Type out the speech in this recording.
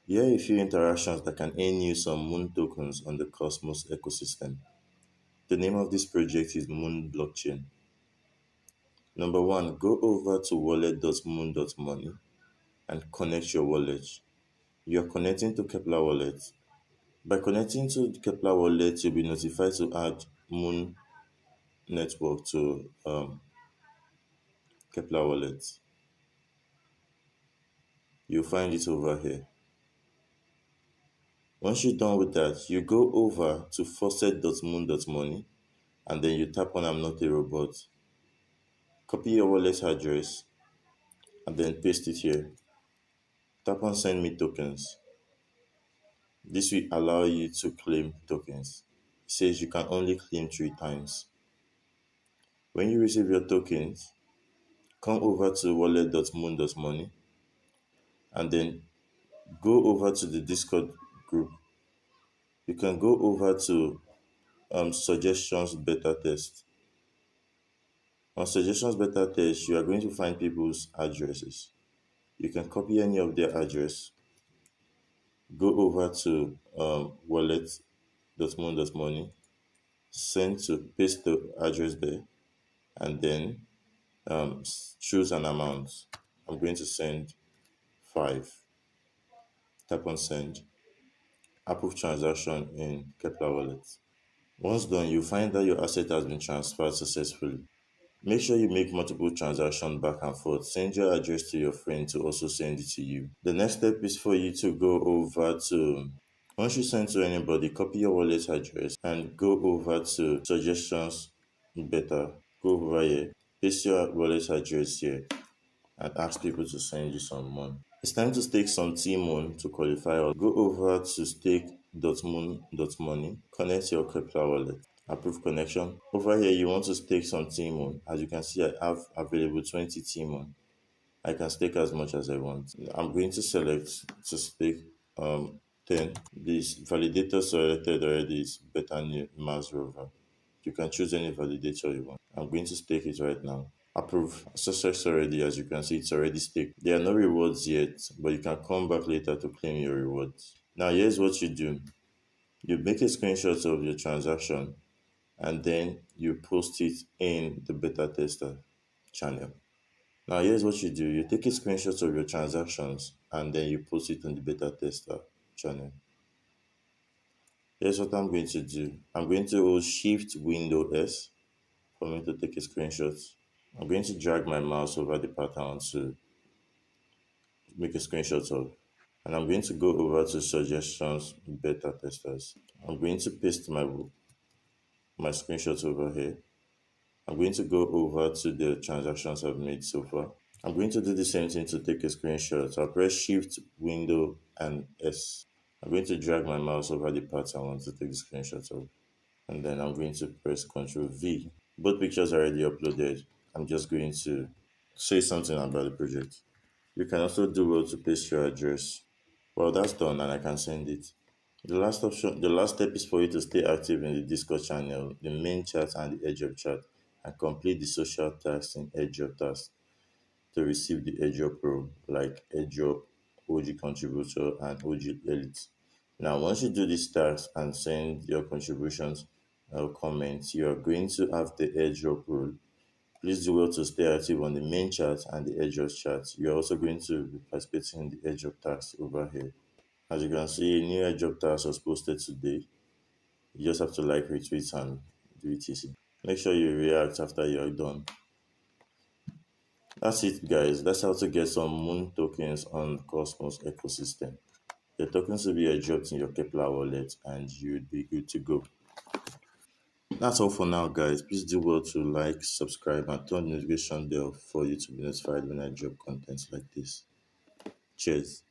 Here are a few interactions that can earn you some Moon tokens on the Cosmos ecosystem. The name of this project is Moon Blockchain. Number one, go over to wallet.moon.money and connect your wallet. You're connecting to Kepler Wallet. By connecting to Kepler Wallet, you'll be notified to add Moon network to Kepler Wallet. You'll find it over here. Once you're done with that, you go over to faucet.moon.money and then you tap on I'm not a robot. Copy your wallet address and then paste it here. Tap on send me tokens. This will allow you to claim tokens. It says you can only claim 3 times. When you receive your tokens, come over to wallet.moon.money and then go over to the Discord group. You can go over to suggestions beta test. On suggestions beta test, you are going to find people's addresses. You can copy any of their address, go over to wallet.moon.money, paste the address there, and then choose an amount. I'm going to send 5. Tap on send. Approve transaction in Kepler Wallet. Once done, you find that your asset has been transferred successfully. Make sure you make multiple transactions back and forth. Send your address to your friend to also send it to you. The next step is for you to go over to, once you send to anybody, copy your wallet address and go over to suggestions beta. Go over here, paste your wallet address here and ask people to send you some money. It's time to stake some T-Moon to qualify. Go over to stake.moon.money, connect your Kepler wallet, approve connection. Over here, you want to stake some T-Moon. As you can see, I have available 20 T-Moon. I can stake as much as I want. I'm going to select to stake 10. This validator selected already is Beta Mars Rover. You can choose any validator you want. I'm going to stake it right now. Approve. Success already. As you can see, it's already staked. There are no rewards yet, but you can come back later to claim your rewards. Now here's what you do. You make a screenshot of your transaction and then you post it in the beta tester channel. Now here's what you do. You take a screenshot of your transactions and then you post it in the beta tester channel. Here's what I'm going to do. I'm going to hold Shift Window S for me to take a screenshot. I'm going to drag my mouse over the pattern to make a screenshot of. And I'm going to go over to suggestions beta testers. I'm going to paste my screenshots over here. I'm going to go over to the transactions I've made so far. I'm going to do the same thing to take a screenshot. I'll press Shift, Window, and S. I'm going to drag my mouse over the part I want to take the screenshot of. And then I'm going to press Ctrl V. Both pictures are already uploaded. I'm just going to say something about the project. You can also do well to paste your address. Well, that's done and I can send it. The last step is for you to stay active in the Discord channel, the main chat and the airdrop chat, and complete the social tasks in airdrop tasks to receive the airdrop role like airdrop, OG contributor, and OG elite. Now, once you do these tasks and send your contributions or comments, you are going to have the airdrop role. Please do well to stay active on the main chat and the airdrop chat. You're also going to be participating in the airdrop task over here. As you can see, a new airdrop task was posted today. You just have to like, retweet, and do etc. Make sure you react after you're done. That's it, guys. That's how to get some Moon tokens on Cosmos ecosystem. The tokens will be airdropped in your Kepler wallet and you'll be good to go. That's all for now, guys. Please do well to like, subscribe, and turn the notification bell for you to be notified when I drop content like this. Cheers.